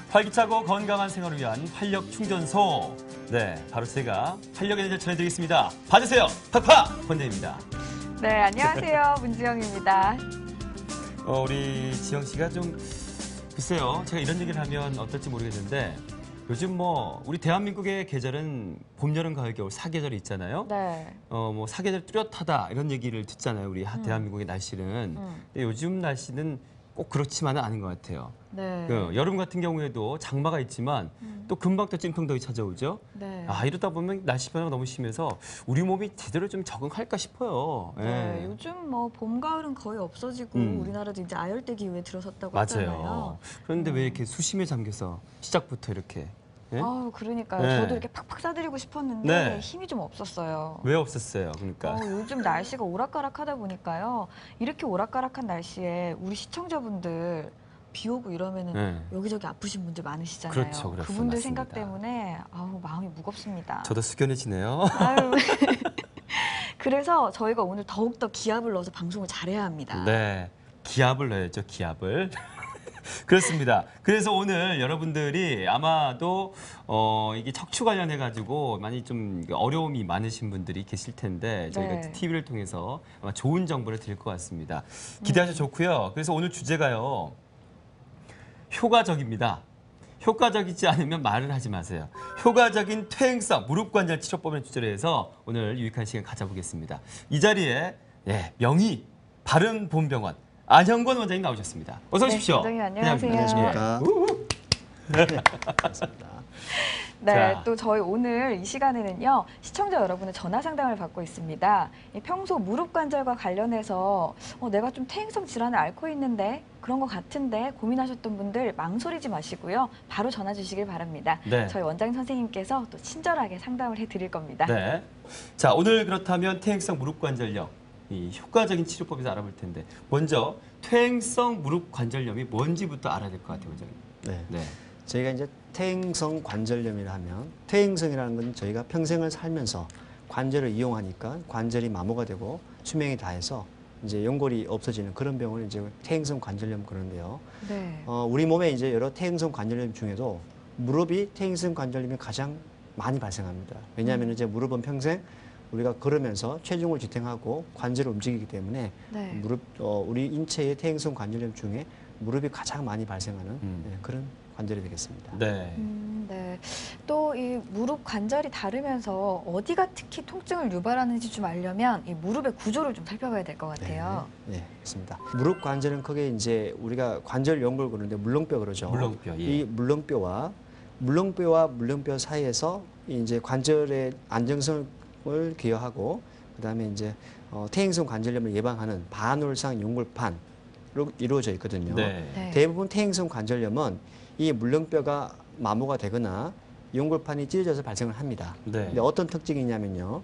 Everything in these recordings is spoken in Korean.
활기차고 건강한 생활을 위한 활력 충전소. 네, 바로 제가 활력 에너지를 전해드리겠습니다. 봐주세요. 팍팍 권대입니다. 네, 안녕하세요. 문지영입니다. 우리 지영 씨가 좀 글쎄요. 제가 이런 얘기를 하면 어떨지 모르겠는데 요즘 우리 대한민국의 계절은 봄, 여름, 가을, 겨울 사계절이 있잖아요. 네. 사계절 뚜렷하다 이런 얘기를 듣잖아요. 우리 대한민국의 날씨는. 근데 요즘 날씨는 꼭 그렇지만은 않은 것 같아요. 네. 여름 같은 경우에도 장마가 있지만 또 금방 또 찜통더위 찾아오죠. 네. 이러다 보면 날씨 변화가 너무 심해서 우리 몸이 제대로 좀 적응할까 싶어요. 네, 예. 요즘 봄, 가을은 거의 없어지고 우리나라도 이제 아열대 기후에 들어섰다고 맞아요. 하잖아요. 그런데 왜 이렇게 수심에 잠겨서 시작부터 이렇게 예? 그러니까요. 네. 저도 이렇게 팍팍 싸드리고 싶었는데 네. 힘이 좀 없었어요. 왜 없었어요? 그러니까 요즘 날씨가 오락가락하다 보니까요. 이렇게 오락가락한 날씨에 우리 시청자분들 비 오고 이러면은 네. 여기저기 아프신 분들 많으시잖아요. 그렇죠, 그렇죠. 그분들 맞습니다. 생각 때문에 마음이 무겁습니다. 저도 숙연해지네요. 아유. 그래서 저희가 오늘 더욱더 기합을 넣어서 방송을 잘해야 합니다. 네, 기합을 넣어야죠. 기합을. 그렇습니다. 그래서 오늘 여러분들이 아마도 이게 척추 관련해 가지고 많이 좀 어려움이 많으신 분들이 계실 텐데 저희가 네. TV를 통해서 아마 좋은 정보를 드릴 것 같습니다. 기대하셔도 좋고요. 그래서 오늘 주제가요. 효과적입니다. 효과적이지 않으면 말을 하지 마세요. 효과적인 퇴행성 무릎 관절 치료법을 주제로 해서 오늘 유익한 시간 가져보겠습니다. 이 자리에 명의 바른봄병원 안형권 원장님 나오셨습니다. 어서 오십시오. 원장님 안녕하세요. 안녕하십니까. 예. 반갑습니다. 네, 자. 또 저희 오늘 이 시간에는요. 시청자 여러분의 전화 상담을 받고 있습니다. 평소 무릎 관절과 관련해서 내가 좀 퇴행성 질환을 앓고 있는데 그런 것 같은데 고민하셨던 분들 망설이지 마시고요. 바로 전화 주시길 바랍니다. 네. 저희 원장님 선생님께서 또 친절하게 상담을 해드릴 겁니다. 네. 자, 오늘 그렇다면 퇴행성 무릎 관절염 이 효과적인 치료법에서 알아볼 텐데 먼저 퇴행성 무릎 관절염이 뭔지부터 알아야 될 것 같아요, 원장님. 네. 네. 저희가 이제 퇴행성 관절염이라 하면 퇴행성이라는 건 저희가 평생을 살면서 관절을 이용하니까 관절이 마모가 되고 수명이 다해서 이제 연골이 없어지는 그런 병을 이제 퇴행성 관절염 그러는데요. 네. 우리 몸에 이제 여러 퇴행성 관절염 중에도 무릎이 퇴행성 관절염이 가장 많이 발생합니다. 왜냐하면 이제 무릎은 평생 우리가 걸으면서 체중을 지탱하고 관절을 움직이기 때문에 네. 우리 인체의 퇴행성 관절염 중에 무릎이 가장 많이 발생하는 그런 관절이 되겠습니다. 네. 네. 또 이 무릎 관절이 다르면서 어디가 특히 통증을 유발하는지 좀 알려면 이 무릎의 구조를 좀 살펴봐야 될 것 같아요. 네, 맞습니다. 무릎 관절은 크게 이제 우리가 관절 연골 그러는데 물렁뼈 그러죠. 물렁뼈, 예. 이 물렁뼈와 물렁뼈 사이에서 이제 관절의 안정성을 기여하고 그다음에 이제 퇴행성 관절염을 예방하는 반월상 연골판으로 이루어져 있거든요. 네. 네. 대부분 퇴행성 관절염은 이 물렁뼈가 마모가 되거나 연골판이 찢어져서 발생을 합니다. 네. 근데 어떤 특징이 있냐면요.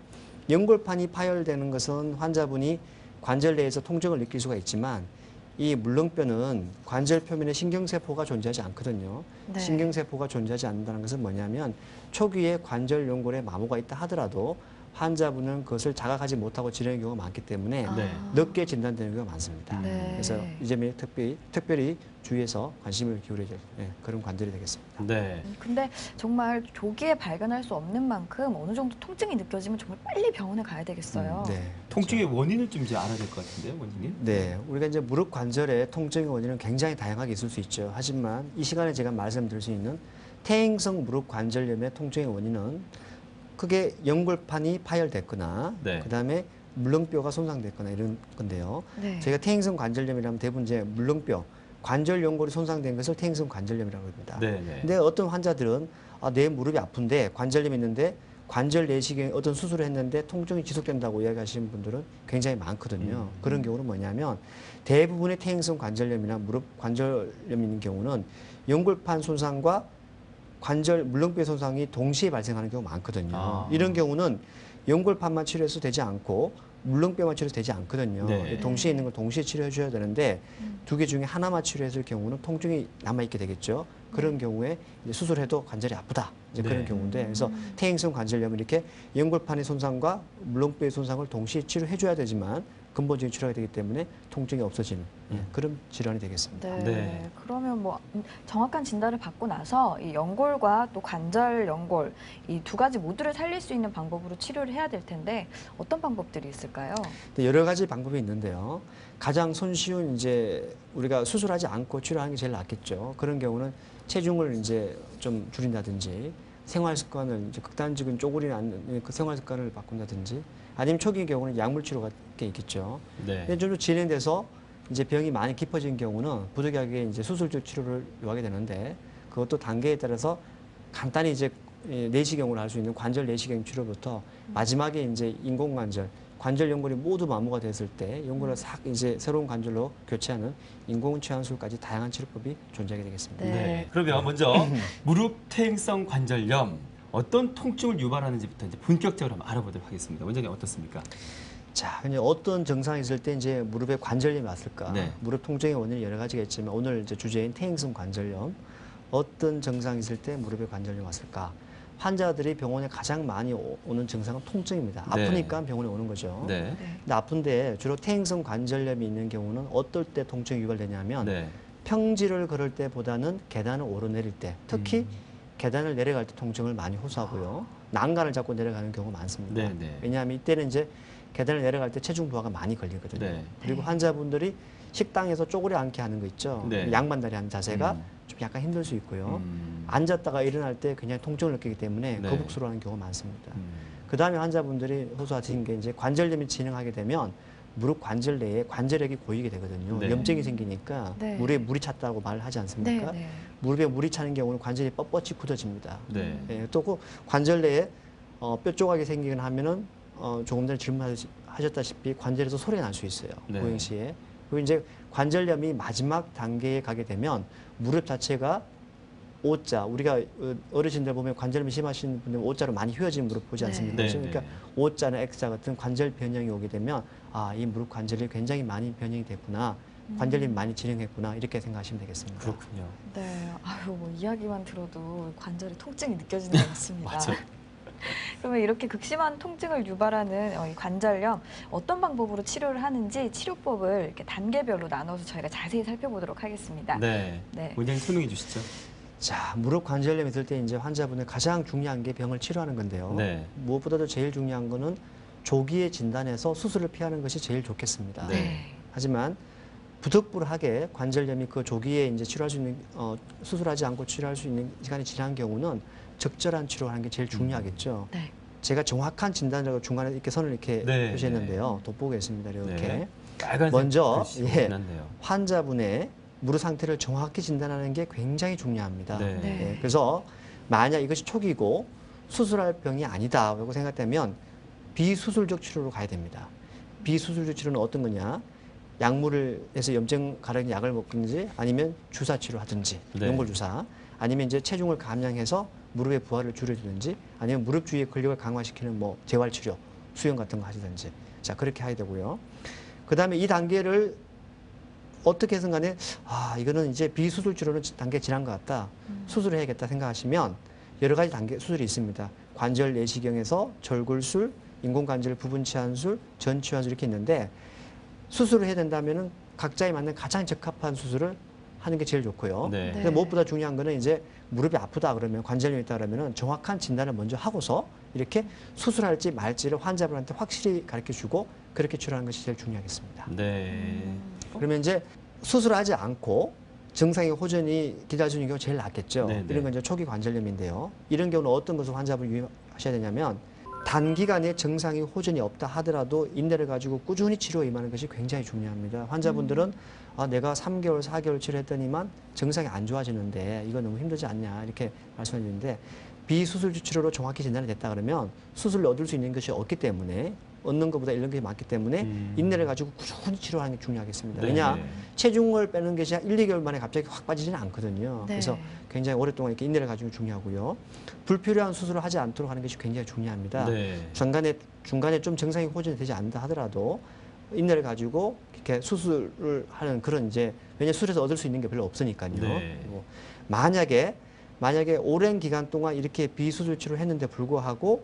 연골판이 파열되는 것은 환자분이 관절 내에서 통증을 느낄 수가 있지만 이 물렁뼈는 관절 표면에 신경세포가 존재하지 않거든요. 네. 신경세포가 존재하지 않는다는 것은 뭐냐면 초기에 관절 연골에 마모가 있다 하더라도 환자분은 그것을 자각하지 못하고 지내는 경우가 많기 때문에 네. 늦게 진단되는 경우가 많습니다. 네. 그래서 이 점에 특별히 주의해서 관심을 기울여야 될 그런 관절이 되겠습니다. 네. 근데 정말 조기에 발견할 수 없는 만큼 어느 정도 통증이 느껴지면 정말 빨리 병원에 가야 되겠어요. 네. 통증의 원인을 좀 이제 알아야 될 것 같은데요, 원장님? 네, 우리가 이제 무릎 관절의 통증의 원인은 굉장히 다양하게 있을 수 있죠. 하지만 이 시간에 제가 말씀드릴 수 있는 퇴행성 무릎 관절염의 통증의 원인은 크게 연골판이 파열됐거나 네. 그다음에 물렁뼈가 손상됐거나 이런 건데요. 네. 저희가 퇴행성 관절염이라면 대부분 이제 물렁뼈, 관절 연골이 손상된 것을 퇴행성 관절염이라고 합니다. 네, 네. 근데 어떤 환자들은 내 무릎이 아픈데 관절염이 있는데 관절 내시경에 어떤 수술을 했는데 통증이 지속된다고 이야기하시는 분들은 굉장히 많거든요. 그런 경우는 뭐냐면 대부분의 퇴행성 관절염이나 무릎 관절염이 있는 경우는 연골판 손상과 관절 물렁뼈 손상이 동시에 발생하는 경우가 많거든요. 이런 경우는 연골판만 치료해서 되지 않고 물렁뼈만 치료해서 되지 않거든요. 네. 동시에 있는 걸 동시에 치료해 줘야 되는데 두 개 중에 하나만 치료했을 경우는 통증이 남아있게 되겠죠. 그런 경우에 이제 수술해도 관절이 아프다. 이제 네. 그런 경우인데 그래서 퇴행성 관절염은 이렇게 연골판의 손상과 물렁뼈의 손상을 동시에 치료해 줘야 되지만 근본적인 치료가 되기 때문에 통증이 없어지는 그런 질환이 되겠습니다. 네. 네. 그러면 뭐 정확한 진단을 받고 나서 이 연골과 또 관절 연골 이 두 가지 모두를 살릴 수 있는 방법으로 치료를 해야 될 텐데 어떤 방법들이 있을까요? 근데 여러 가지 방법이 있는데요. 가장 손쉬운 이제 우리가 수술하지 않고 치료하는 게 제일 낫겠죠. 그런 경우는 체중을 이제 좀 줄인다든지 생활 습관을 이제 극단적인 쪼그리지 않는 그 생활 습관을 바꾼다든지 아니면 초기 경우는 약물 치료가 꽤 있겠죠. 네. 근데 좀 진행돼서 이제 병이 많이 깊어진 경우는 부득이하게 이제 수술적 치료를 요하게 되는데 그것도 단계에 따라서 간단히 이제 내시경으로 할 수 있는 관절 내시경 치료부터 마지막에 이제 인공관절, 관절 연골이 모두 마모가 됐을 때 연골을 싹 이제 새로운 관절로 교체하는 인공 치환술까지 다양한 치료법이 존재하게 되겠습니다. 네. 네. 그러면 먼저 무릎 퇴행성 관절염 어떤 통증을 유발하는지부터 이제 본격적으로 한번 알아보도록 하겠습니다. 원장님 어떻습니까? 자, 그냥 어떤 증상이 있을 때 이제 무릎에 관절염이 왔을까? 네. 무릎 통증의 원인이 여러 가지가 있지만 오늘 이제 주제인 퇴행성 관절염 어떤 증상이 있을 때 무릎에 관절염이 왔을까? 환자들이 병원에 가장 많이 오는 증상은 통증입니다. 네. 아프니까 병원에 오는 거죠. 네. 근데 아픈데 주로 퇴행성 관절염이 있는 경우는 어떨 때 통증이 유발되냐면 네. 평지를 걸을 때보다는 계단을 오르내릴 때, 특히 계단을 내려갈 때 통증을 많이 호소하고요. 난간을 잡고 내려가는 경우가 많습니다. 네, 네. 왜냐하면 이때는 이제 계단을 내려갈 때 체중 부하가 많이 걸리거든요. 네. 그리고 환자분들이 식당에서 쪼그려 앉게 하는 거 있죠. 네. 양반다리 하는 자세가 좀 약간 힘들 수 있고요. 앉았다가 일어날 때 그냥 통증을 느끼기 때문에 네. 거북스러워하는 경우가 많습니다. 그 다음에 환자분들이 호소하시는 게 이제 관절염이 진행하게 되면 무릎 관절 내에 관절액이 고이게 되거든요. 네. 염증이 생기니까 네. 무릎에 물이 찼다고 말을 하지 않습니까? 네. 무릎에 물이 차는 경우는 관절이 뻣뻣이 굳어집니다. 네. 예, 또 그 관절 내에 뼈 조각이 생기거나 하면은 조금 전에 질문하셨다시피 관절에서 소리가 날 수 있어요. 네. 보행 시에. 그리고 이제 관절염이 마지막 단계에 가게 되면 무릎 자체가 O자, 우리가 어르신들 보면 관절염이 심하신 분들 O자로 많이 휘어진 무릎 보지 네. 않습니까? 네, 그러니까 네. O자나 X자 같은 관절 변형이 오게 되면 아, 이 무릎 관절이 굉장히 많이 변형이 됐구나. 관절염이 많이 진행했구나. 이렇게 생각하시면 되겠습니다. 그렇군요. 네. 아유, 뭐 이야기만 들어도 관절에 통증이 느껴지는 것 같습니다. 맞아요. 그러면 이렇게 극심한 통증을 유발하는 이 관절염 어떤 방법으로 치료를 하는지 치료법을 이렇게 단계별로 나눠서 저희가 자세히 살펴보도록 하겠습니다. 네. 네. 원장님 설명해 주시죠. 자, 무릎 관절염이 있을 때 이제 환자분의 가장 중요한 게 병을 치료하는 건데요. 네. 무엇보다도 제일 중요한 거는 조기에 진단해서 수술을 피하는 것이 제일 좋겠습니다. 네. 하지만 부득불하게 관절염이 그 조기에 이제 치료할 수 있는 수술하지 않고 치료할 수 있는 시간이 지난 경우는 적절한 치료를 하는 게 제일 중요하겠죠. 네. 제가 정확한 진단이라고 중간에 이렇게 선을 이렇게 네, 표시했는데요. 돋보겠습니다. 이렇게. 네. 빨간색 먼저, 글씨가 예. 났네요. 환자분의 무릎 상태를 정확히 진단하는 게 굉장히 중요합니다. 네. 네. 예, 그래서 만약 이것이 초기고 수술할 병이 아니다라고 생각되면 비수술적 치료로 가야 됩니다. 비수술적 치료는 어떤 거냐? 약물을 해서 염증 가려는 약을 먹든지 아니면 주사 치료하든지 네. 연골 주사 아니면 이제 체중을 감량해서 무릎의 부하를 줄여주든지 아니면 무릎 주위의 근력을 강화시키는 뭐 재활 치료, 수영 같은 거 하시든지 자 그렇게 해야 되고요. 그 다음에 이 단계를 어떻게 해서 간에 아 이거는 이제 비수술 치료는 단계 지난 것 같다. 수술을 해야겠다 생각하시면 여러 가지 단계 수술이 있습니다. 관절 내시경에서 절골술, 인공관절 부분 치환술, 전 치환술 이렇게 있는데 수술을 해야 된다면은 각자에 맞는 가장 적합한 수술을 하는 게 제일 좋고요. 네. 근데 무엇보다 중요한 거는 이제 무릎이 아프다 그러면 관절염이 있다 그러면은 정확한 진단을 먼저 하고서 이렇게 수술할지 말지를 환자분한테 확실히 가르쳐 주고 그렇게 치료하는 것이 제일 중요하겠습니다. 네. 그러면 이제 수술하지 않고 증상이 호전이 기다려주는 경우가 제일 낫겠죠. 네, 네. 이런 건 이제 초기 관절염인데요. 이런 경우는 어떤 것을 환자분 유의하셔야 되냐면 단기간에 증상이 호전이 없다 하더라도 인내를 가지고 꾸준히 치료에 임하는 것이 굉장히 중요합니다. 환자분들은 아, 내가 3개월, 4개월 치료했더니만 증상이 안 좋아지는데 이거 너무 힘들지 않냐 이렇게 말씀해 주는데 비수술적 치료로 정확히 진단이 됐다 그러면 수술을 얻을 수 있는 것이 없기 때문에 얻는 것보다 잃는 것이 많기 때문에 인내를 가지고 꾸준히 치료하는 게 중요하겠습니다. 네, 왜냐? 네. 체중을 빼는 것이 한 1, 2개월 만에 갑자기 확 빠지지는 않거든요. 네. 그래서 굉장히 오랫동안 이렇게 인내를 가지고 중요하고요. 불필요한 수술을 하지 않도록 하는 것이 굉장히 중요합니다. 네. 중간에 좀 증상이 호전이 되지 않는다 하더라도 인내를 가지고 이렇게 수술을 하는 그런 이제 왜냐 수술에서 얻을 수 있는 게 별로 없으니까요. 네. 그리고 만약에 오랜 기간 동안 이렇게 비수술 치료를 했는데 불구하고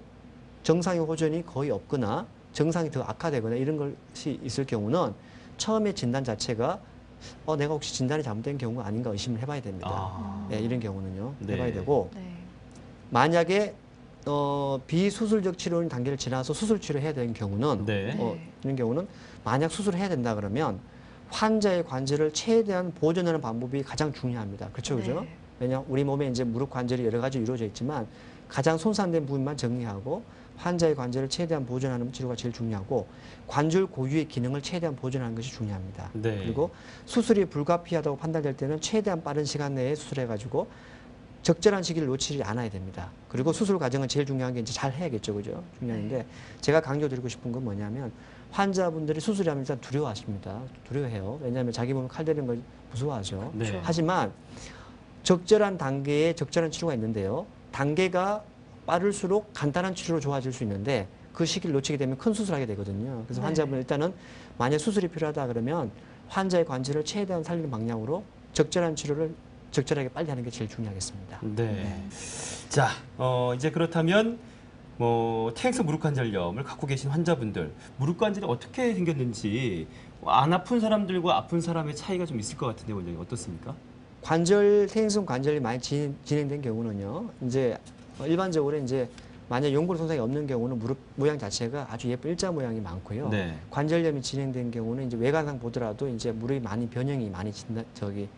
정상의 호전이 거의 없거나 증상이 더 악화되거나 이런 것이 있을 경우는 처음에 진단 자체가 내가 혹시 진단이 잘못된 경우가 아닌가 의심을 해봐야 됩니다. 아. 네, 이런 경우는요. 네. 해봐야 되고 네. 만약에 비수술적 치료는 단계를 지나서 수술 치료해야 되는 경우는 네. 이런 경우는 만약 수술을 해야 된다 그러면 환자의 관절을 최대한 보존하는 방법이 가장 중요합니다. 그렇죠, 그죠? 네. 왜냐 우리 몸에 이제 무릎 관절이 여러 가지 이루어져 있지만 가장 손상된 부분만 정리하고 환자의 관절을 최대한 보존하는 치료가 제일 중요하고 관절 고유의 기능을 최대한 보존하는 것이 중요합니다. 네. 그리고 수술이 불가피하다고 판단될 때는 최대한 빠른 시간 내에 수술해가지고 적절한 시기를 놓치지 않아야 됩니다. 그리고 수술 과정은 제일 중요한 게 이제 잘 해야겠죠, 그죠? 중요한데 제가 강조드리고 싶은 건 뭐냐면 환자분들이 수술하면 일단 두려워하십니다. 두려워해요. 왜냐하면 자기 몸에 칼 대는 걸 무서워하죠. 네. 하지만 적절한 단계에 적절한 치료가 있는데요. 단계가 빠를수록 간단한 치료로 좋아질 수 있는데 그 시기를 놓치게 되면 큰 수술하게 되거든요. 그래서 네. 환자분 일단은 만약 수술이 필요하다 그러면 환자의 관절을 최대한 살리는 방향으로 적절한 치료를 적절하게 빨리 하는 게 제일 중요하겠습니다. 네. 자, 이제 그렇다면 퇴행성 무릎 관절염을 갖고 계신 환자분들 무릎 관절이 어떻게 생겼는지 안 아픈 사람들과 아픈 사람의 차이가 좀 있을 것 같은데 원장님 어떻습니까? 퇴행성 관절이 많이 진행된 경우는요. 이제 일반적으로 이제 만약 연골 손상이 없는 경우는 무릎 모양 자체가 아주 예쁜 일자 모양이 많고요. 네. 관절염이 진행된 경우는 이제 외관상 보더라도 이제 무릎이 많이 변형이 많이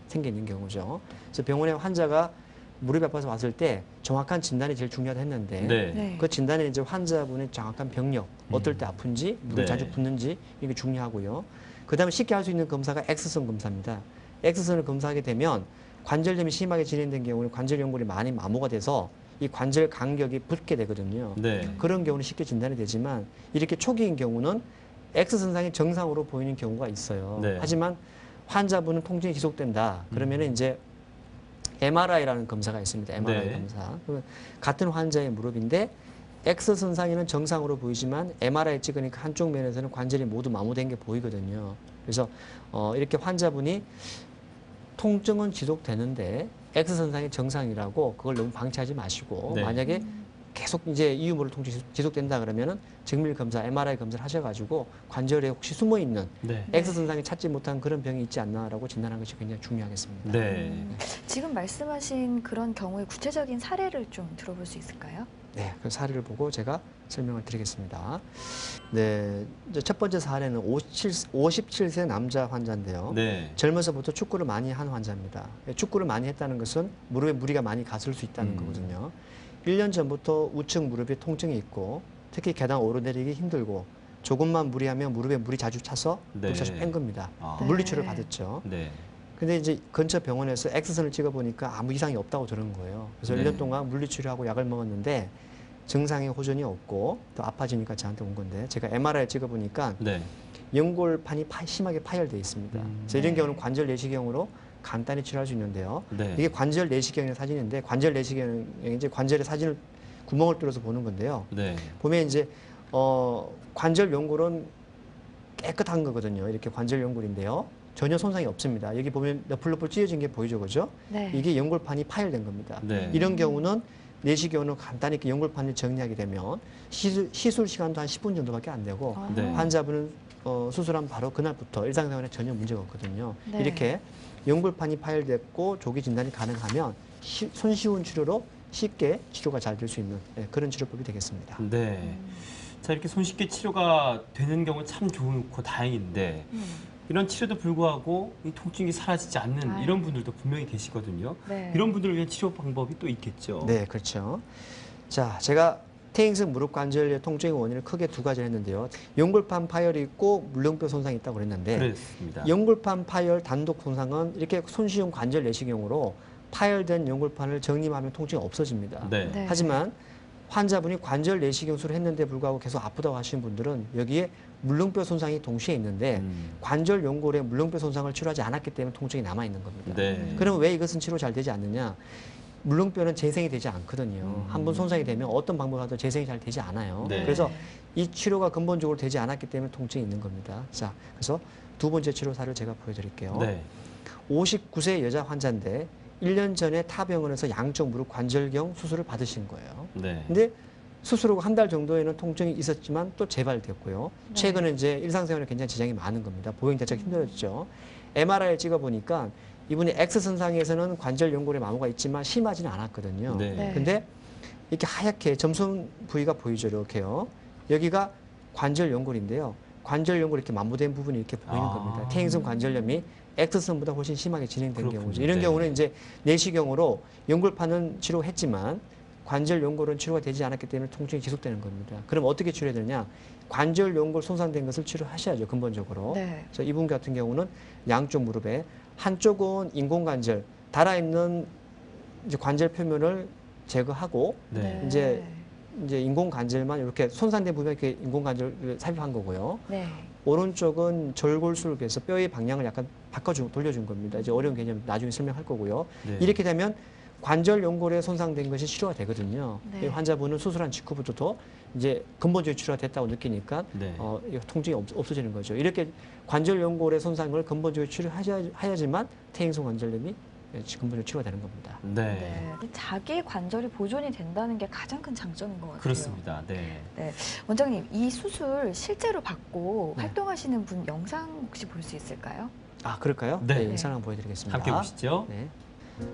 생겨 있는 경우죠. 그래서 병원에 환자가 무릎이 아파서 왔을 때 정확한 진단이 제일 중요하다 했는데 네. 네. 그 진단에 이제 환자분의 정확한 병력, 어떨 때 아픈지, 무릎 네. 자주 붓는지 이게 중요하고요. 그다음에 쉽게 할 수 있는 검사가 X선 검사입니다. X선을 검사하게 되면 관절염이 심하게 진행된 경우는 관절 연골이 많이 마모가 돼서 이 관절 간격이 붓게 되거든요. 네. 그런 경우는 쉽게 진단이 되지만 이렇게 초기인 경우는 X선상이 정상으로 보이는 경우가 있어요. 네. 하지만 환자분은 통증이 지속된다. 그러면은 이제 MRI라는 검사가 있습니다. MRI 네. 검사. 그러면 같은 환자의 무릎인데 X선상에는 정상으로 보이지만 MRI 찍으니까 한쪽 면에서는 관절이 모두 마모된 게 보이거든요. 그래서 이렇게 환자분이 통증은 지속되는데 X선상이 정상이라고 그걸 너무 방치하지 마시고 네. 만약에 계속 이제 이유 모를 통증이 지속된다 그러면은 정밀 검사, MRI 검사를 하셔가지고 관절에 혹시 숨어 있는 네. X선상이 찾지 못한 그런 병이 있지 않나라고 진단하는 것이 굉장히 중요하겠습니다. 네. 지금 말씀하신 그런 경우의 구체적인 사례를 좀 들어볼 수 있을까요? 네, 그 사례를 보고 제가 설명을 드리겠습니다. 네, 이제 첫 번째 사례는 57세 남자 환자인데요. 네. 젊어서부터 축구를 많이 한 환자입니다. 축구를 많이 했다는 것은 무릎에 무리가 많이 갔을 수 있다는 거거든요. 1년 전부터 우측 무릎에 통증이 있고 특히 계단 오르내리기 힘들고 조금만 무리하면 무릎에 물이 자주 차서 네. 자주 뺀 겁니다. 아. 물리치료를 받았죠. 네. 근데 이제 근처 병원에서 X선을 찍어보니까 아무 이상이 없다고 저러는 거예요. 그래서 네. 1년 동안 물리치료하고 약을 먹었는데 증상에 호전이 없고 또 아파지니까 저한테 온 건데 제가 MRI 찍어보니까 네. 연골판이 심하게 파열되어 있습니다. 그래서 이런 네. 경우는 관절 내시경으로 간단히 치료할 수 있는데요. 네. 이게 관절 내시경의 사진인데 관절 내시경은 이제 관절의 사진을 구멍을 뚫어서 보는 건데요. 네. 보면 이제 관절 연골은 깨끗한 거거든요. 이렇게 관절 연골인데요. 전혀 손상이 없습니다. 여기 보면 너플너플 찢어진 게 보이죠, 그죠? 네. 이게 연골판이 파열된 겁니다. 네. 이런 경우는 내시경으로 간단히 이렇게 연골판을 정리하게 되면 시술 시간도 한 10분 정도밖에 안 되고 아. 네. 환자분은 수술하면 바로 그날부터 일상생활에 전혀 문제가 없거든요. 네. 이렇게 연골판이 파열됐고 조기 진단이 가능하면 손쉬운 치료로 쉽게 치료가 잘 될 수 있는 그런 치료법이 되겠습니다. 네. 자, 이렇게 손쉽게 치료가 되는 경우 참 좋고 다행인데 이런 치료도 불구하고 이 통증이 사라지지 않는 아유. 이런 분들도 분명히 계시거든요. 네. 이런 분들을 위한 치료 방법이 또 있겠죠. 네, 그렇죠. 자, 제가 퇴행성 무릎 관절의 통증의 원인을 크게 두 가지를 했는데요. 연골판 파열이 있고 물렁뼈 손상이 있다고 그랬는데 그렇습니다. 연골판 파열 단독 손상은 이렇게 손쉬운 관절 내시경으로 파열된 연골판을 정리하면 통증이 없어집니다. 네. 네. 하지만 환자분이 관절 내시경 수술을 했는데 불구하고 계속 아프다고 하시는 분들은 여기에 물렁뼈 손상이 동시에 있는데 관절 연골에 물렁뼈 손상을 치료하지 않았기 때문에 통증이 남아 있는 겁니다. 네. 그럼 왜 이것은 치료 잘 되지 않느냐? 물렁뼈는 재생이 되지 않거든요. 한 번 손상이 되면 어떤 방법을 하도 재생이 잘 되지 않아요. 네. 그래서 이 치료가 근본적으로 되지 않았기 때문에 통증이 있는 겁니다. 자, 그래서 두 번째 치료 사를 제가 보여드릴게요. 네. 59세 여자 환자인데 1년 전에 타 병원에서 양쪽 무릎 관절경 수술을 받으신 거예요. 네. 근데 수술 후 한 달 정도에는 통증이 있었지만 또 재발됐고요. 네. 최근에 이제 일상생활에 굉장히 지장이 많은 겁니다. 보행 자체가 힘들어졌죠. MRI를 찍어보니까 이분이 X선상에서는 관절 연골에 마모가 있지만 심하지는 않았거든요. 네. 네. 근데 이렇게 하얗게 점선 부위가 보이죠, 이렇게요. 여기가 관절 연골인데요. 관절 연골 이렇게 마모된 부분이 이렇게 보이는 아. 겁니다. 퇴행성 관절염이 X선보다 훨씬 심하게 진행된 그렇군요. 경우죠. 이런 네. 경우는 이제 내시경으로 연골파는 치료했지만 관절 연골은 치료가 되지 않았기 때문에 통증이 지속되는 겁니다. 그럼 어떻게 치료해야 되냐? 관절 연골 손상된 것을 치료하셔야죠, 근본적으로. 네. 그래서 이분 같은 경우는 양쪽 무릎에 한쪽은 인공관절 달아있는 이제 관절 표면을 제거하고 네. 이제 인공관절만 이렇게 손상된 부분에 이렇게 인공관절을 삽입한 거고요. 네. 오른쪽은 절골술을 해서 뼈의 방향을 약간 돌려준 겁니다. 이제 어려운 개념 나중에 설명할 거고요. 네. 이렇게 되면 관절 연골에 손상된 것이 치료가 되거든요. 네. 이 환자분은 수술한 직후부터 이제 근본적인 치료가 됐다고 느끼니까 네. 이 통증이 없어지는 거죠. 이렇게 관절 연골의 손상을 근본적으로 치료해야지만 퇴행성 관절염이 근본적으로 치료가 되는 겁니다. 네. 네. 자기 관절이 보존이 된다는 게 가장 큰 장점인 것 같아요. 그렇습니다. 네. 원장님, 이 수술 실제로 받고 네. 활동하시는 분 영상 혹시 볼 수 있을까요? 아, 그럴까요? 네. 영상 한번 보여드리겠습니다. 함께 보시죠. 네.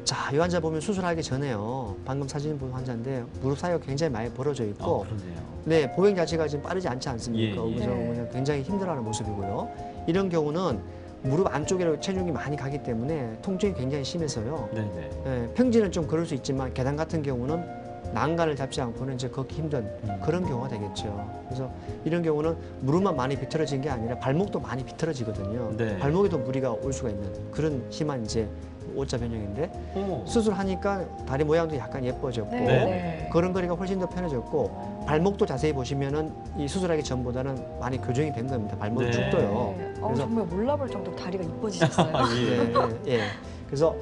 자, 이 환자 보면 수술하기 전에요. 방금 사진 본 환자인데 무릎 사이가 굉장히 많이 벌어져 있고, 그러네요. 네, 보행 자체가 지금 빠르지 않지 않습니까? 예, 예. 그래서 네. 굉장히 힘들어하는 모습이고요. 이런 경우는 무릎 안쪽에 체중이 많이 가기 때문에 통증이 굉장히 심해서요. 네네. 예, 평지는 좀 그럴 수 있지만 계단 같은 경우는 난간을 잡지 않고는 이제 걷기 힘든 그런 경우가 되겠죠. 그래서 이런 경우는 무릎만 많이 비틀어진 게 아니라 발목도 많이 비틀어지거든요. 네. 발목에도 무리가 올 수가 있는 그런 심한 이제 오자 변형인데 오. 수술하니까 다리 모양도 약간 예뻐졌고 네. 걸음걸이가 훨씬 더 편해졌고 발목도 자세히 보시면은 이 수술하기 전보다는 많이 교정이 된 겁니다. 발목이 네. 쭉 떠요. 그래서- 정말 몰라볼 정도로 다리가 이뻐지셨어요. 예. 예. 그래서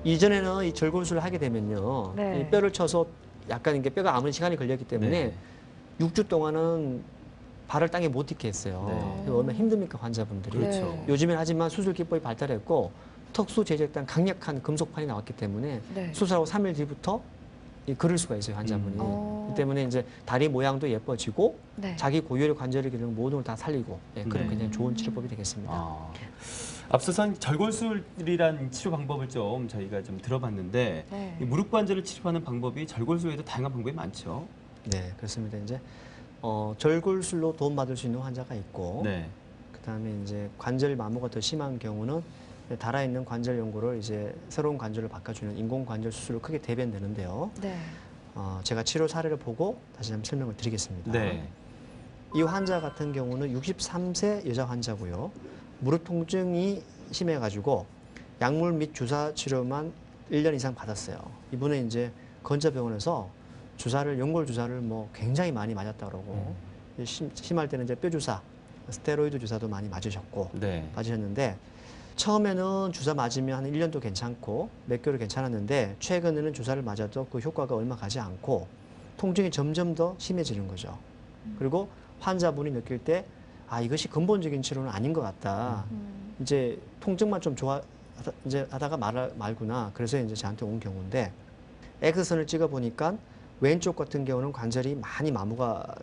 이전에는 이 절골술을 하게 되면요, 네. 이 뼈를 쳐서 약간 이게 뼈가 아무리 시간이 걸렸기 때문에 네. 6주 동안은 발을 땅에 못 딛게 했어요. 네. 그래서 얼마나 힘듭니까 환자분들이. 그렇죠. 네. 요즘엔 하지만 수술 기법이 발달했고 특수 제작단 강력한 금속판이 나왔기 때문에 네. 수술하고 3일 뒤부터 걸을 수가 있어요 환자분이. 어. 이 때문에 이제 다리 모양도 예뻐지고 네. 자기 고유의 관절의 기능 모든 걸 다 살리고 그런 네. 굉장히 좋은 치료법이 되겠습니다. 아. 앞서선 절골술이란 치료 방법을 좀 저희가 좀 들어봤는데 네. 이 무릎 관절을 치료하는 방법이 절골술 외에도 다양한 방법이 많죠. 네, 그렇습니다. 이제 절골술로 도움받을 수 있는 환자가 있고, 네. 그다음에 이제 관절 마모가 더 심한 경우는 달아 있는 관절 연골을 이제 새로운 관절을 바꿔주는 인공 관절 수술로 크게 대변되는데요. 네. 제가 치료 사례를 보고 다시 한번 설명을 드리겠습니다. 네. 이 환자 같은 경우는 63세 여자 환자고요. 무릎 통증이 심해가지고 약물 및 주사 치료만 1년 이상 받았어요. 이분은 이제 건자병원에서 연골 주사를 뭐 굉장히 많이 맞았다 그러고 심할 때는 이제 뼈 주사, 스테로이드 주사도 많이 네. 맞으셨는데 처음에는 주사 맞으면 한 1년도 괜찮고 몇 개월 괜찮았는데 최근에는 주사를 맞아도 그 효과가 얼마 가지 않고 통증이 점점 더 심해지는 거죠. 그리고 환자분이 느낄 때 이것이 근본적인 치료는 아닌 것 같다. 이제 통증만 좀 이제 하다가 말구나. 그래서 이제 저한테 온 경우인데 X선을 찍어 보니까 왼쪽 같은 경우는 관절이 많이 마모가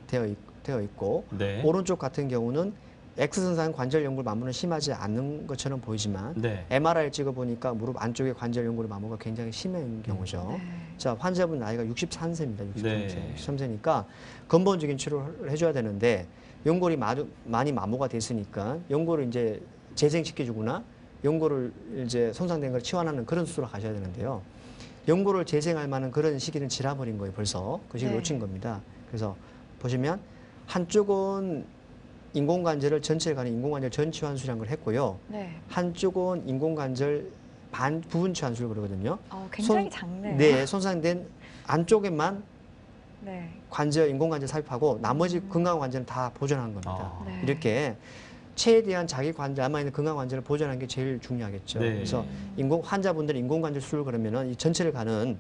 되어 있고 네. 오른쪽 같은 경우는 X선상 관절 연골 마모는 심하지 않는 것처럼 보이지만 네. MRI를 찍어 보니까 무릎 안쪽에 관절 연골 마모가 굉장히 심한 경우죠. 네. 자, 환자분 나이가 63세입니다. 63세. 네. 63세니까 근본적인 치료를 해줘야 되는데 연골이 많이 마모가 됐으니까 연골을 이제 재생시켜주거나 연골을 이제 손상된 걸 치환하는 그런 수술을 가셔야 되는데요. 연골을 재생할 만한 그런 시기는 지나버린 거예요. 벌써 그 시기를 네. 놓친 겁니다. 그래서 보시면 한쪽은 인공관절을 전체를 가는 인공관절 전치환술이라는 걸 했고요. 네. 한쪽은 인공관절 부분 치환술 그러거든요. 굉장히 작네요. 네, 손상된 안쪽에만 네. 인공관절 삽입하고 나머지 건강한 관절은 다 보존하는 겁니다. 아. 네. 이렇게 최대한 자기 관절, 남아있는 건강한 관절을 보존하는 게 제일 중요하겠죠. 네. 그래서 환자분들이 인공관절 수술 그러면은 이 전체를 가는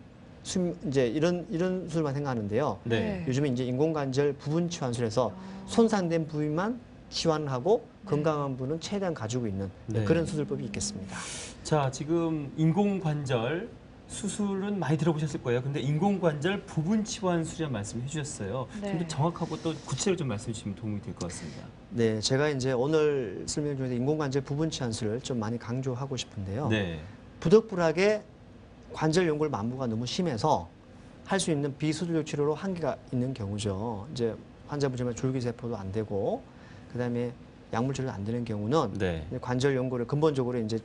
이제 이런 수술만 생각하는데요. 네. 요즘에 이제 인공관절 부분 치환술에서 손상된 부위만 치환하고 건강한 부위는 최대한 가지고 있는 네. 그런 수술법이 있겠습니다. 자, 지금 인공관절 수술은 많이 들어보셨을 거예요. 근데 인공관절 부분 치환술이라는 말씀을 해주셨어요. 네. 좀 더 정확하고 또 구체적으로 좀 말씀해 주시면 도움이 될 것 같습니다. 네, 제가 이제 오늘 설명 중에서 인공관절 부분 치환술을 좀 많이 강조하고 싶은데요. 네. 부득불하게 관절 연골 만무가 너무 심해서 할 수 있는 비수술적 치료로 한계가 있는 경우죠. 이제 환자분들만 줄기세포도 안 되고 그다음에 약물 치료도 안 되는 경우는 네. 관절 연골을 근본적으로 이제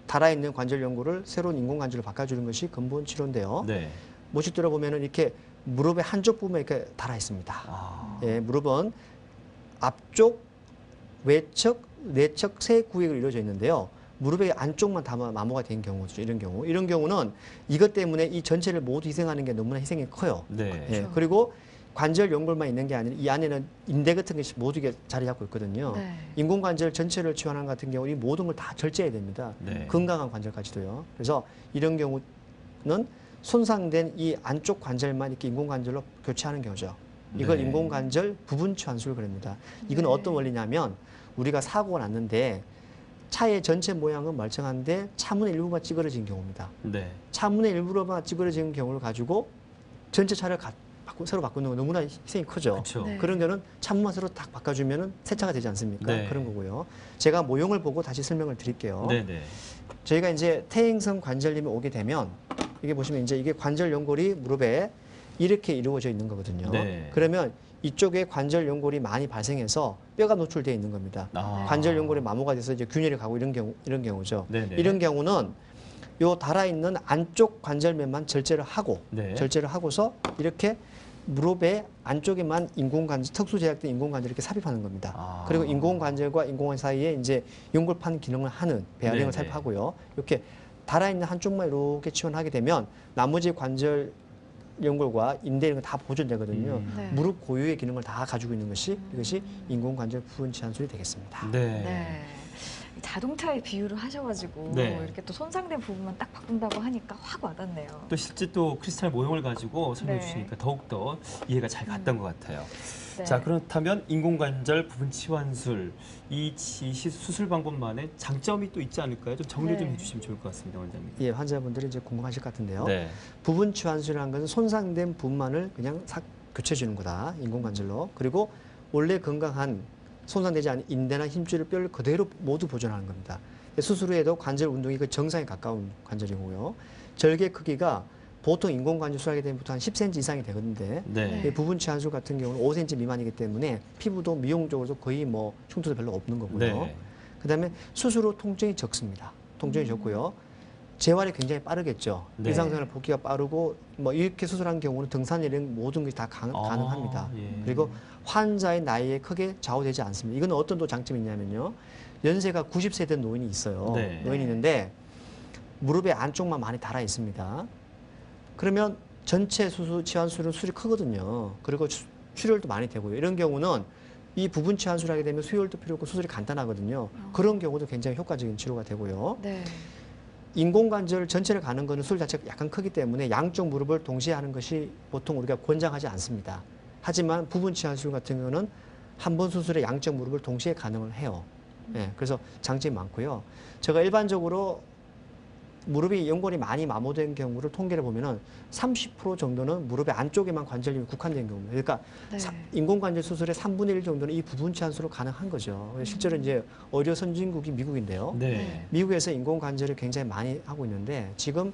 달아있는 관절 연골을 새로운 인공관절로 바꿔주는 것이 근본 치료인데요. 네. 모식 들어보면은 이렇게 무릎의 한쪽 부분에 이렇게 달아 있습니다. 아. 예, 무릎은 앞쪽, 외측, 내측 세 구획으로 이루어져 있는데요. 무릎의 안쪽만 다 마모가 된 경우죠. 이런 경우는 이것 때문에 이 전체를 모두 희생하는 게 너무나 희생이 커요. 네. 예, 그리고 관절 연골만 있는 게 아니라 이 안에는 인대 같은 것이 모두 이게 자리 잡고 있거든요. 네. 인공관절 전체를 치환하는 같은 경우 이 모든 걸 다 절제해야 됩니다. 네. 건강한 관절까지도요. 그래서 이런 경우는 손상된 이 안쪽 관절만 이렇게 인공관절로 교체하는 경우죠. 이걸 네. 인공관절 부분 치환술을 그럽니다. 이건 네. 어떤 원리냐면 우리가 사고가 났는데 차의 전체 모양은 멀쩡한데 차문의 일부만 찌그러진 경우입니다. 네. 차문의 일부만 찌그러진 경우를 가지고 전체 차를 새로 바꾸는 건 너무나 희생이 크죠. 그렇죠. 네. 그런 경우는 차문만 새로 딱 바꿔주면 새 차가 되지 않습니까? 네. 그런 거고요. 제가 모형을 보고 다시 설명을 드릴게요. 네. 네. 저희가 이제 퇴행성 관절염이 오게 되면 이게 보시면 이제 이게 관절 연골이 무릎에 이렇게 이루어져 있는 거거든요. 네. 그러면 이쪽에 관절 연골이 많이 발생해서 뼈가 노출되어 있는 겁니다. 아. 관절 연골이 마모가 돼서 이제 균열이 가고 이런 경우죠. 네네. 이런 경우는 요 달아 있는 안쪽 관절면만 절제를 하고 네. 절제를 하고서 이렇게 무릎의 안쪽에만 인공관절 특수 제작된 인공관절 이렇게 삽입하는 겁니다. 아. 그리고 인공관절과 인공관절 사이에 이제 연골판 기능을 하는 베어링을 네네. 삽입하고요. 이렇게 달아 있는 한쪽만 이렇게 치환하게 되면 나머지 관절 연골과 인대 이런 거 다 보존되거든요. 네. 무릎 고유의 기능을 다 가지고 있는 것이 이것이 인공관절 부분 치환술이 되겠습니다. 네. 네. 자동차에 비유를 하셔가지고 네. 이렇게 또 손상된 부분만 딱 바꾼다고 하니까 확 와닿네요. 또 실제 또 크리스탈 모형을 가지고 설명해 네. 주시니까 더욱더 이해가 잘 갔던 것 같아요. 네. 자, 그렇다면 인공관절 부분 치환술 이 수술 방법만의 장점이 또 있지 않을까요? 좀 정리 좀 네. 해주시면 좋을 것 같습니다, 원장님. 예, 환자분들이 이제 궁금하실 것 같은데요. 네. 부분 치환술이라는 것은 손상된 부분만을 그냥 교체해 주는 거다. 인공관절로. 그리고 원래 건강한 손상되지 않은 인대나 힘줄을 뼈를 그대로 모두 보존하는 겁니다. 수술 후에도 관절 운동이 그 정상에 가까운 관절이고요. 절개 크기가 보통 인공관절 수술하게 되면 보통 한 10cm 이상이 되거든요. 네. 이 부분 치환술 같은 경우는 5cm 미만이기 때문에 피부도 미용적으로도 거의 뭐 흉터도 별로 없는 거고요. 네. 그다음에 수술 후 통증이 적습니다. 통증이 적고요. 재활이 굉장히 빠르겠죠. 네. 일상생활 복귀가 빠르고 뭐 이렇게 수술한 경우는 등산 일행 모든 것이 다 가능합니다. 예. 그리고 환자의 나이에 크게 좌우되지 않습니다. 이건 어떤 또 장점이 있냐면요. 연세가 90세 된 노인이 있어요. 네. 노인이 있는데 무릎의 안쪽만 많이 달아 있습니다. 그러면 전체 치환술은 술이 크거든요. 그리고 출혈도 많이 되고요. 이런 경우는 이 부분 치환술을 하게 되면 수혈도 필요 없고 수술이 간단하거든요. 그런 경우도 굉장히 효과적인 치료가 되고요. 네. 인공관절 전체를 가는 거는 술 자체가 약간 크기 때문에 양쪽 무릎을 동시에 하는 것이 보통 우리가 권장하지 않습니다. 하지만 부분 치환술 같은 경우는 한 번 수술에 양쪽 무릎을 동시에 가능을 해요. 예, 그래서 장점이 많고요. 제가 일반적으로 무릎이 연골이 많이 마모된 경우를 통계를 보면은 30% 정도는 무릎의 안쪽에만 관절염이 국한된 경우입니다. 그러니까 네. 인공관절 수술의 3분의 1 정도는 이 부분 치환술로 가능한 거죠. 실제로 이제 의료 선진국이 미국인데요. 네. 미국에서 인공관절을 굉장히 많이 하고 있는데 지금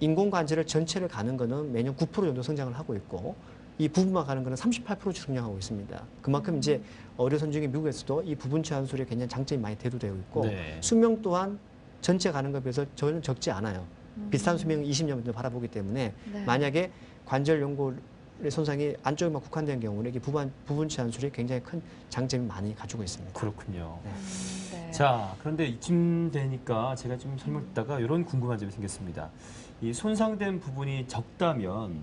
인공관절을 전체를 가는 거는 매년 9% 정도 성장을 하고 있고 이 부분만 가는 거는 38% 성장하고 있습니다. 그만큼 이제 의료 선진국 미국에서도 이 부분 치환술에 굉장히 장점이 많이 대두되고 있고 네. 수명 또한 전체 가는 것에 비해서 저는 적지 않아요. 비슷한 수명 20년 정도 바라보기 때문에 네. 만약에 관절 연골의 손상이 안쪽에만 국한된 경우는 이게 부분 치환술이 굉장히 큰 장점이 많이 가지고 있습니다. 그렇군요. 네. 네. 자, 그런데 이쯤 되니까 제가 좀 설명 듣다가 이런 궁금한 점이 생겼습니다. 이 손상된 부분이 적다면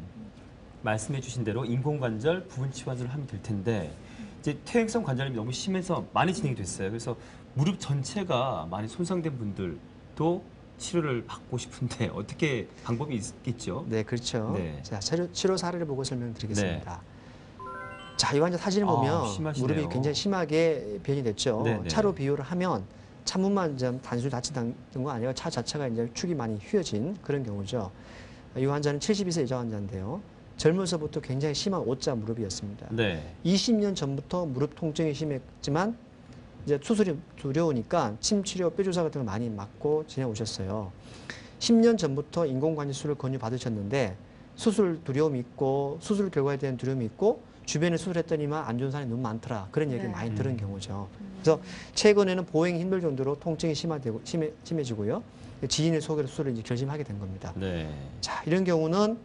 말씀해 주신 대로 인공관절 부분 치환술을 하면 될 텐데 이제 퇴행성 관절염이 너무 심해서 많이 진행이 됐어요. 그래서 무릎 전체가 많이 손상된 분들도 치료를 받고 싶은데 어떻게 방법이 있겠죠? 네, 그렇죠. 네. 자, 치료 사례를 보고 설명드리겠습니다. 자, 이 환자 사진을 보면 심하시네요. 무릎이 굉장히 심하게 변이 됐죠. 네, 네. 차로 비유를 하면 창문만 좀 단순히 다친다는 거 아니라 차 자체가 이제 축이 많이 휘어진 그런 경우죠. 이 환자는 72세 여자 환자인데요. 젊어서부터 굉장히 심한 O자 무릎이었습니다. 네. 20년 전부터 무릎 통증이 심했지만 이제 수술이 두려우니까 침 치료, 뼈 주사 같은 걸 많이 맞고 지내오셨어요. 10년 전부터 인공관절 수술을 권유받으셨는데 수술 두려움이 있고 수술 결과에 대한 두려움이 있고 주변에 수술했더니만 안 좋은 사람이 너무 많더라. 그런 얘기를 네. 많이 들은 경우죠. 그래서 최근에는 보행이 힘들 정도로 통증이 심해지고요. 지인의 소개로 수술을 이제 결심하게 된 겁니다. 네. 자, 이런 경우는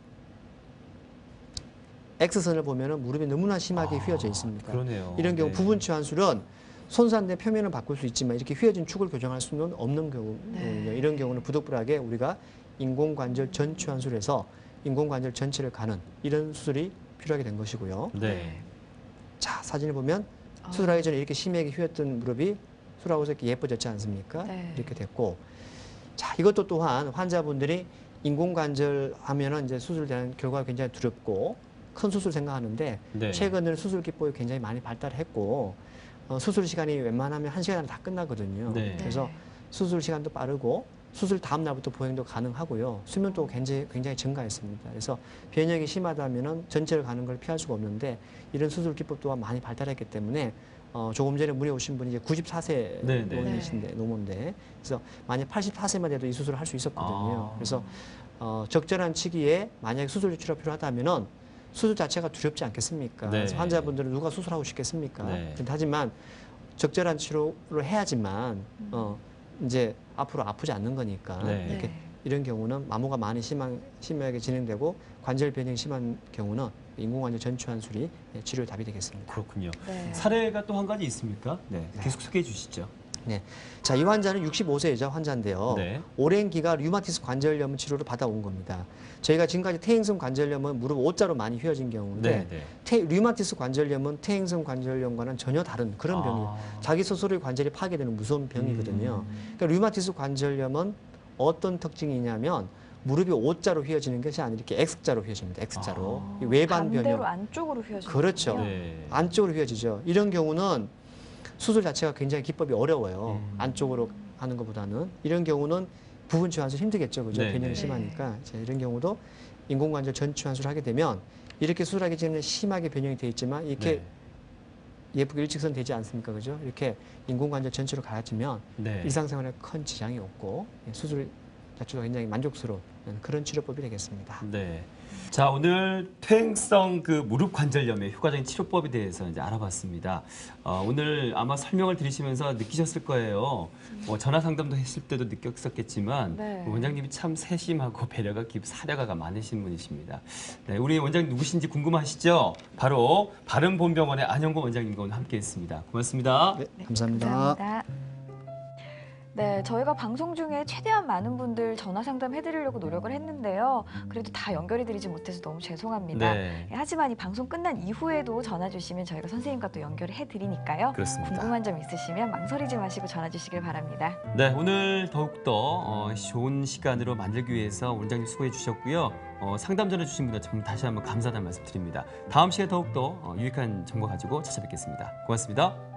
X선을 보면은 무릎이 너무나 심하게 휘어져 있습니다. 그러네요. 이런 경우 네. 부분 치환술은 손상된 표면을 바꿀 수 있지만 이렇게 휘어진 축을 교정할 수는 없는 경우거든요. 네. 이런 경우는 부득불하게 우리가 인공관절 전 치환술에서 인공관절 전체를 가는 이런 수술이 필요하게 된 것이고요. 네. 자, 사진을 보면 수술하기 전에 이렇게 심하게 휘었던 무릎이 수술하고서 이렇게 예뻐졌지 않습니까? 네. 이렇게 됐고, 자, 이것도 또한 환자분들이 인공관절 하면은 이제 수술되는 결과가 굉장히 두렵고 큰 수술 생각하는데 네. 최근에는 수술 기법이 굉장히 많이 발달했고 수술 시간이 웬만하면 1시간 안에 다 끝나거든요. 네. 그래서 수술 시간도 빠르고 수술 다음 날부터 보행도 가능하고요. 수면도 굉장히 증가했습니다. 그래서 변형이 심하다면은 전체를 가는 걸 피할 수가 없는데 이런 수술 기법 또한 많이 발달했기 때문에 조금 전에 문의 오신 분이 이제 94세 네, 네. 노모인데 그래서 만약 84세만 돼도 이 수술을 할 수 있었거든요. 아. 그래서 적절한 시기에 만약에 수술 치료가 필요하다면은 수술 자체가 두렵지 않겠습니까? 네. 그래서 환자분들은 누가 수술하고 싶겠습니까? 네. 하지만 적절한 치료를 해야지만 이제 앞으로 아프지 않는 거니까 네. 이렇게 이런 경우는 마모가 많이 심하게 진행되고 관절 변형이 심한 경우는 인공관절 전치환술이 치료의 답이 되겠습니다. 그렇군요. 네. 사례가 또 한 가지 있습니까? 네. 네. 계속 소개해 주시죠. 네. 자, 이 환자는 65세 여자 환자인데요. 네. 오랜 기간 류마티스 관절염 치료를 받아온 겁니다. 저희가 지금까지 퇴행성 관절염은 무릎 O자로 많이 휘어진 경우인데 네. 네. 류마티스 관절염은 퇴행성 관절염과는 전혀 다른 그런 병이에요. 자기 스스로의 관절이 파괴되는 무서운 병이거든요. 그러니까 류마티스 관절염은 어떤 특징이 있냐면 무릎이 O자로 휘어지는 것이 아니라 이렇게 X자로 휘어집니다. X자로. 이 외반 반대로 변형. 안쪽으로 휘어지는 그렇죠. 네. 안쪽으로 휘어지죠. 이런 경우는 수술 자체가 굉장히 기법이 어려워요. 안쪽으로 하는 것보다는. 이런 경우는 부분 치환술 힘들겠죠. 그죠? 네, 변형이 네. 심하니까. 자, 이런 경우도 인공관절 전 치환술을 하게 되면 이렇게 수술하기 전에 심하게 변형이 되어 있지만 이렇게 예쁘게 일직선 되지 않습니까? 그죠? 이렇게 인공관절 전체로 갈아지면 네. 일상생활에 큰 지장이 없고 수술 자체가 굉장히 만족스러운 그런 치료법이 되겠습니다. 네. 자, 오늘 퇴행성 그 무릎 관절염의 효과적인 치료법에 대해서 이제 알아봤습니다. 오늘 아마 설명을 들으시면서 느끼셨을 거예요. 전화 상담도 했을 때도 느꼈었겠지만 네. 원장님이 참 세심하고 배려가 깊고 사려가 많으신 분이십니다. 네, 우리 원장님 누구신지 궁금하시죠? 바로 바른본병원의 안영권 원장님과 오늘 함께했습니다. 고맙습니다. 네, 감사합니다. 감사합니다. 네, 저희가 방송 중에 최대한 많은 분들 전화 상담 해드리려고 노력을 했는데요. 그래도 다 연결해드리지 못해서 너무 죄송합니다. 네. 하지만 이 방송 끝난 이후에도 전화 주시면 저희가 선생님과 또 연결을 해드리니까요. 그렇습니다. 궁금한 점 있으시면 망설이지 마시고 전화 주시길 바랍니다. 네, 오늘 더욱더 좋은 시간으로 만들기 위해서 원장님 수고해 주셨고요. 상담 전해 주신 분들 참 다시 한번 감사하다는 말씀 드립니다. 다음 시간에 더욱더 유익한 정보 가지고 찾아뵙겠습니다. 고맙습니다.